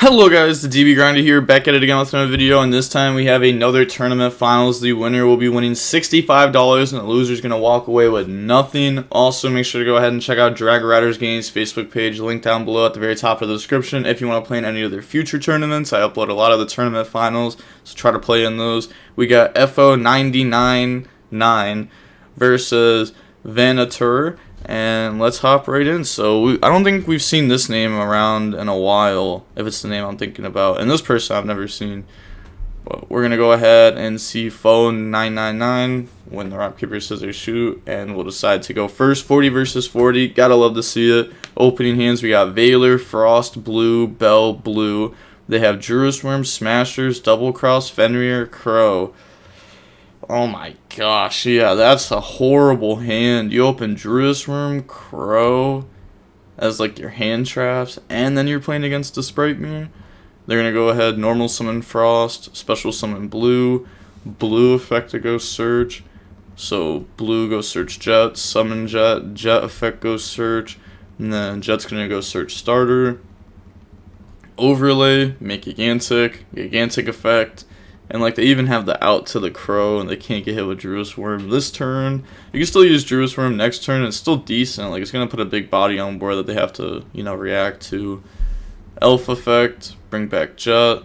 Hello guys, the DB Grinder here, back at it again with another video, and this time we have another tournament finals. The winner will be winning $65 and the loser is going to walk away with nothing. Also, make sure to go ahead and check out Drag Riders Games Facebook page, link down below at the very top of the description. If you want to play in any of their future tournaments, I upload a lot of the tournament finals, so try to play in those. We got FO999 versus Vanatur. And let's hop right in. So I don't think we've seen this name around in a while, if it's the name I'm thinking about. And this person I've never seen. But we're going to go ahead and see FO999 win the rock, paper, scissors, shoot. And we'll decide to go first. 40 versus 40. Gotta love to see it. Opening hands, we got Valor, Frost, Blue, Bell, Blue. They have Druid's Worm, Smashers, Double Cross, Fenrir, Crow. Oh my gosh, yeah, that's a horrible hand. You open Druid's Worm, Crow as like your hand traps, and then you're playing against a Spright mirror. They're going to go ahead, normal summon Frost, special summon Blue, Blue effect to go search. So Blue go search Jet, summon Jet, Jet effect go search, and then Jet's going to go search starter. Overlay, make Gigantic effect. And like they even have the out to the Crow, and they can't get hit with Druid's Worm this turn. You can still use Druid's Worm next turn, and it's still decent. Like it's gonna put a big body on board that they have to, react to. Elf effect, bring back Jet,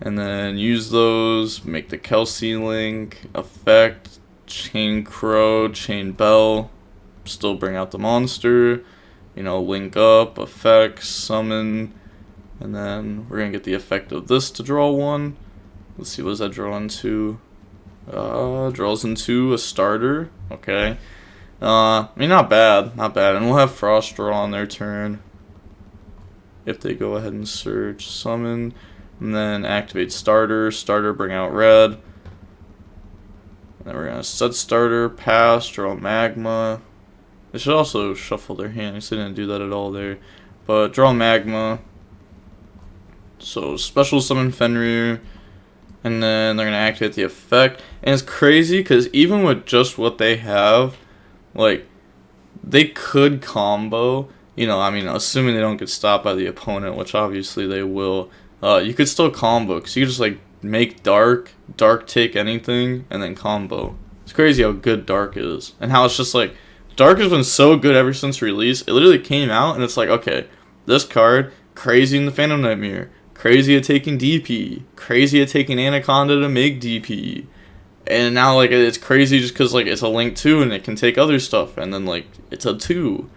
and then use those. Make the Kelsey link effect, chain Crow, chain Bell. Still bring out the monster. Link up, effect, summon, and then we're gonna get the effect of this to draw one. Let's see, what does that draw into? Draws into a starter. Okay. Not bad. And we'll have Frost draw on their turn. If they go ahead and search, summon, and then activate starter. Starter, bring out red. And then we're going to set starter, pass, draw magma. They should also shuffle their hand. They didn't do that at all there. But draw magma. So special summon Fenrir. And then they're going to activate the effect. And it's crazy because even with just what they have, like, they could combo. Assuming they don't get stopped by the opponent, which obviously they will. You could still combo because you could just, like, make Dark take anything, and then combo. It's crazy how good Dark is. And how it's just, like, Dark has been so good ever since release. It literally came out, and it's like, okay, this card, crazy in the Phantom Nightmare. Crazy at taking DP, crazy at taking Anaconda to make DP, and now like it's crazy just because like it's a link 2 and it can take other stuff, and then like it's a 2.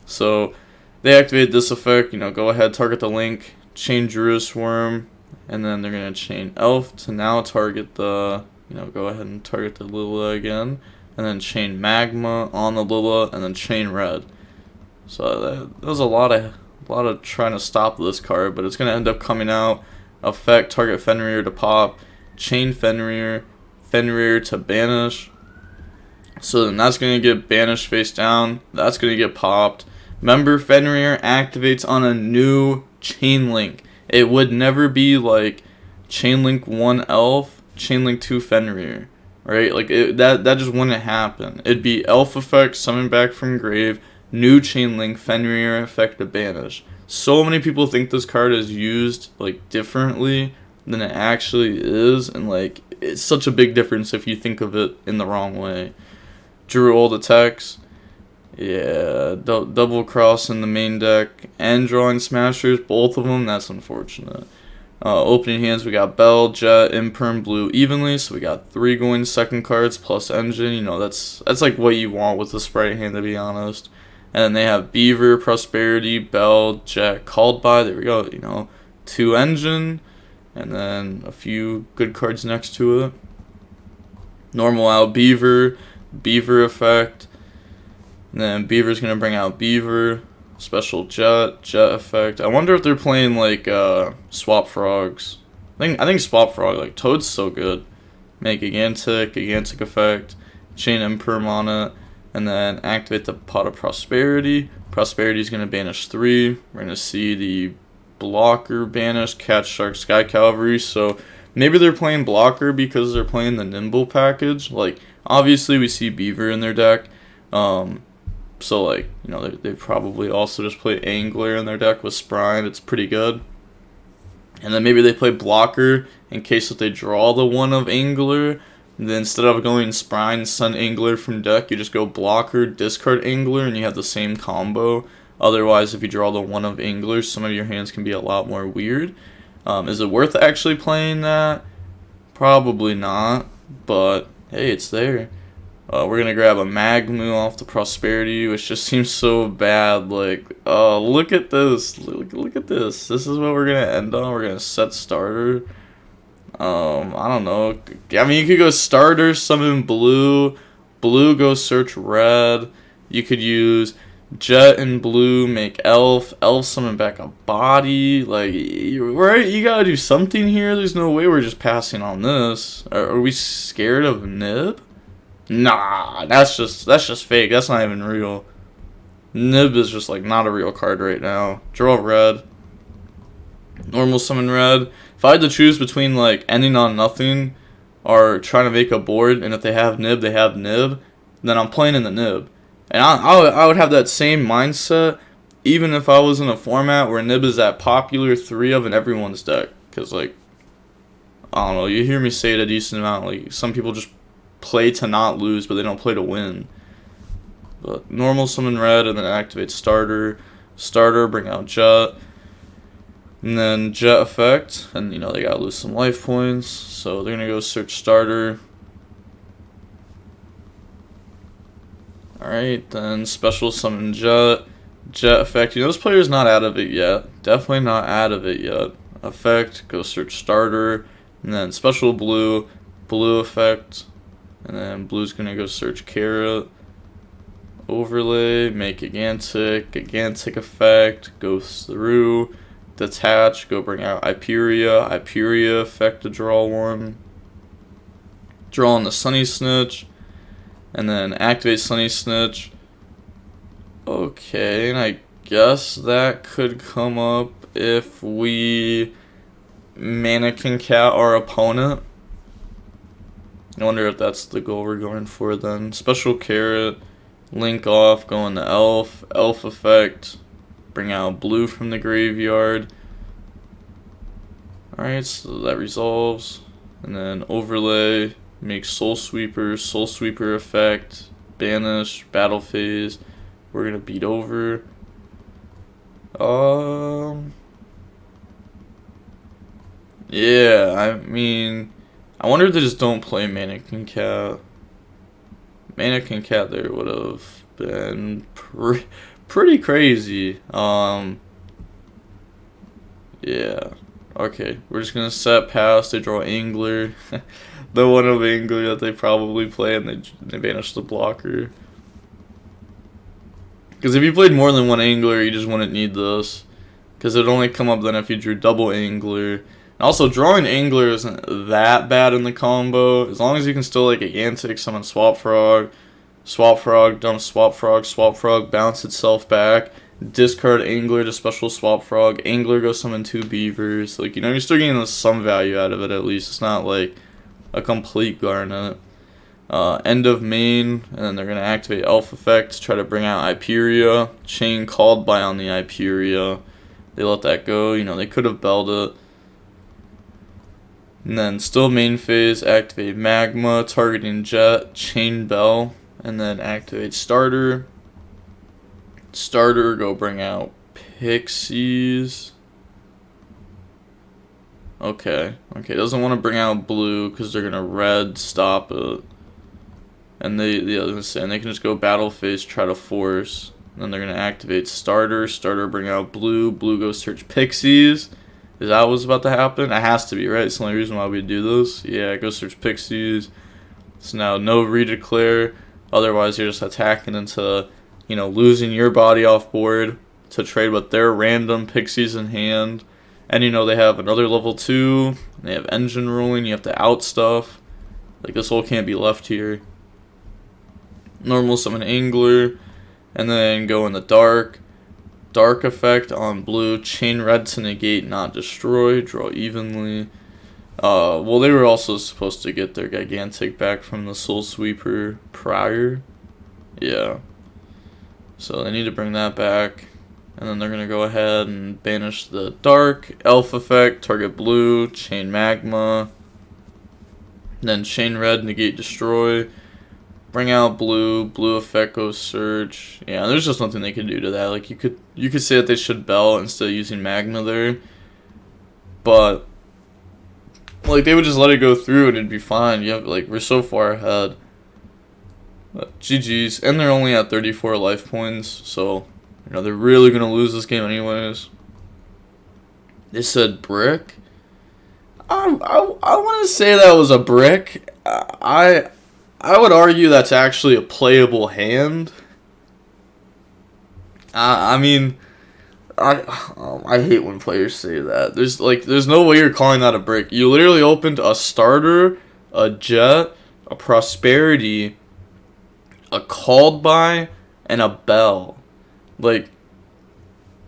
So they activated this effect. Go ahead, target the link, chain Druid's Worm, and then they're gonna chain Elf to now target the go ahead and target the Lila again, and then chain Magma on the Lila, and then chain Red. So that was a lot of trying to stop this card, but it's going to end up coming out. Effect, target Fenrir to pop, chain Fenrir to banish. So then that's going to get banished face down. That's going to get popped. Remember, Fenrir activates on a new chain link. It would never be like chain link 1 Elf, chain link 2 Fenrir, right? Like that just wouldn't happen. It'd be Elf effect, summon back from grave, new chain link, Fenrir effect to banish. So many people think this card is used like differently than it actually is, and like it's such a big difference if you think of it in the wrong way. Drew all the techs. Yeah, double cross in the main deck and drawing Smashers, both of them. That's unfortunate. Opening hands, we got Bell, Jet, Imperm, Blue evenly, so we got 3 going second cards plus Engine. That's like what you want with the Spright hand, to be honest. And then they have Beaver, Prosperity, Bell, Jet, Called By. There we go, 2 Engine. And then a few good cards next to it. Normal out Beaver effect. And then Beaver's going to bring out Beaver. Special Jet effect. I wonder if they're playing like Swap Frogs. I think Swap Frog, like Toad's so good. Make Gigantic effect. Chain Imperm on it. And then activate the Pot of Prosperity. Prosperity is going to banish 3. We're going to see the blocker banish, Cat Shark, Sky Cavalry. So maybe they're playing blocker because they're playing the Nimble package. Like, obviously we see Beaver in their deck. So, like, they probably also just play Angler in their deck with Spright. It's pretty good. And then maybe they play blocker in case if they draw the one of Angler. Then instead of going Spright, Sun Angler from deck, you just go blocker, discard Angler, and you have the same combo. Otherwise, if you draw the one of Angler, some of your hands can be a lot more weird. Is it worth actually playing that? Probably not, but hey, it's there. We're going to grab a Magmu off the Prosperity, which just seems so bad. Like, oh, look at this. Look at this. This is what we're going to end on. We're going to set starter. I don't know. I mean, you could go starter, summon blue. Blue, go search red. You could use Jet and blue, make elf. Elf, summon back a body. Like, right? You gotta do something here. There's no way we're just passing on this. Are we scared of Nib? Nah, that's just fake. That's not even real. Nib is just like not a real card right now. Draw red. Normal summon red. If I had to choose between like ending on nothing or trying to make a board, and if they have Nib, they have Nib, then I'm playing in the Nib. And I would have that same mindset even if I was in a format where Nib is that popular 3 of in everyone's deck. Because, like, I don't know, you hear me say it a decent amount. Like, some people just play to not lose, but they don't play to win. But normal summon red and then activate starter. Starter, bring out Jet. And then Jet effect. And, you know, they gotta lose some life points. So they're gonna go search starter. Alright, then special summon Jet. Jet effect. You know, this player's not out of it yet. Definitely not out of it yet. Effect, go search starter. And then special blue. Blue effect. And then blue's gonna go search carrot. Overlay, make gigantic. Gigantic effect, goes through. Detach, go bring out Hyperia. Hyperia effect to draw one. Draw on the Sunny Snitch. And then activate Sunny Snitch. Okay, and I guess that could come up if we Mannequin Cat our opponent. I wonder if that's the goal we're going for then. Special carrot, link off, go on the elf. Elf effect, bring out blue from the graveyard. Alright, so that resolves. And then overlay. Make Soul Sweeper effect, banish, battle phase. We're gonna beat over. Yeah, I mean, I wonder if they just don't play Mannequin Cat. Mannequin Cat there would have been pretty crazy. Yeah. Okay, we're just gonna set pass. They draw Angler. The one of Angler that they probably play, and they banish the blocker. Because if you played more than one Angler, you just wouldn't need this. Because it would only come up then if you drew double Angler. And also, drawing Angler isn't that bad in the combo. As long as you can still, like, gigantic, summon Swap Frog, dump Swap Frog, bounce itself back, discard Angler to special Swap Frog, Angler go summon 2 Beavers. Like, you know, you're still getting some value out of it at least. It's not, like, a complete Garnet. End of main, and then they're going to activate Elf effect to try to bring out Hyperia. Chain called by on the Hyperia. They let that go. You know, they could have belled it. And then still main phase, activate Magma, targeting Jet, Chain Bell, and then activate Starter. Starter, go bring out Pixies. Okay, doesn't want to bring out blue because they're going to red stop it. And they can just go battle phase, try to force. And then they're going to activate starter. Starter, bring out blue. Blue goes search Pixies. Is that what's about to happen? It has to be, right? It's the only reason why we do this. Yeah, go search Pixies. So now no redeclare. Otherwise, you're just attacking into, you know, losing your body off board to trade with their random Pixies in hand. And, you know, they have another level 2. They have engine rolling. You have to out stuff. Like, this whole can't be left here. Normal summon Angler. And then go in the dark. Dark effect on blue. Chain red to negate, not destroy. Draw evenly. Well, they were also supposed to get their gigantic back from the Soul Sweeper prior. Yeah. So they need to bring that back. And then they're going to go ahead and banish the dark, elf effect, target blue, chain magma, then chain red, negate destroy, bring out blue, blue effect goes surge. Yeah, there's just nothing they can do to that. Like you could say that they should bell instead of using magma there, but like they would just let it go through and it'd be fine. You have like we're so far ahead. GG's, and they're only at 34 life points, so you know they're really gonna lose this game anyways. They said brick. I want to say that was a brick. I would argue that's actually a playable hand. I mean, I hate when players say that. There's no way you're calling that a brick. You literally opened a starter, a jet, a prosperity, a called by, and a bell. Like,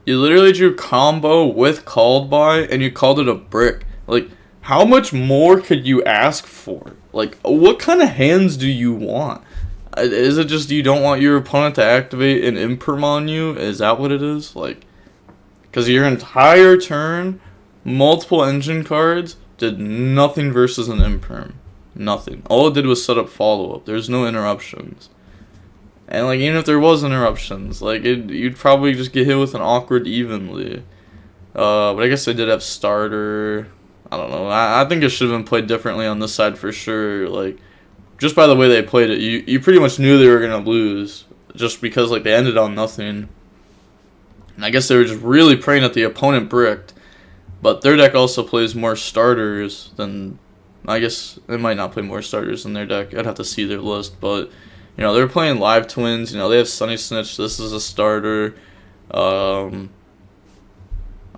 you literally drew combo with called by, and you called it a brick. Like, how much more could you ask for? Like, what kind of hands do you want? Is it just you don't want your opponent to activate an imperm on you? Is that what it is? Like, because your entire turn, multiple engine cards, did nothing versus an imperm. Nothing. All it did was set up follow-up. There's no interruptions. And, like, even if there was interruptions, like, you'd probably just get hit with an awkward evenly. But I guess they did have starter. I don't know. I think it should have been played differently on this side for sure. Like, just by the way they played it, you pretty much knew they were going to lose. Just because, like, they ended on nothing. And I guess they were just really praying that the opponent bricked. But their deck also plays more starters than... I guess they might not play more starters than their deck. I'd have to see their list. But, you know, they're playing Live Twins. You know, they have Sunny Snitch. This is a starter.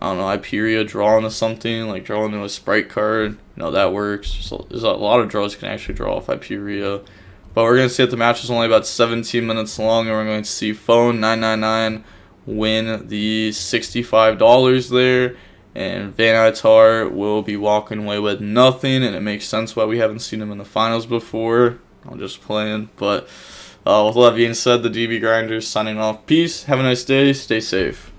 I don't know, Hyperia draw into something, like draw into a Spright card. You know, that works. So there's a lot of draws you can actually draw off Hyperia. But we're going to see that the match is only about 17 minutes long, and we're going to see Phone999 win the $65 there. And Van Itar will be walking away with nothing, and it makes sense why we haven't seen him in the finals before. I'm just playing. But with all that being said, the DB Grinders signing off. Peace. Have a nice day. Stay safe.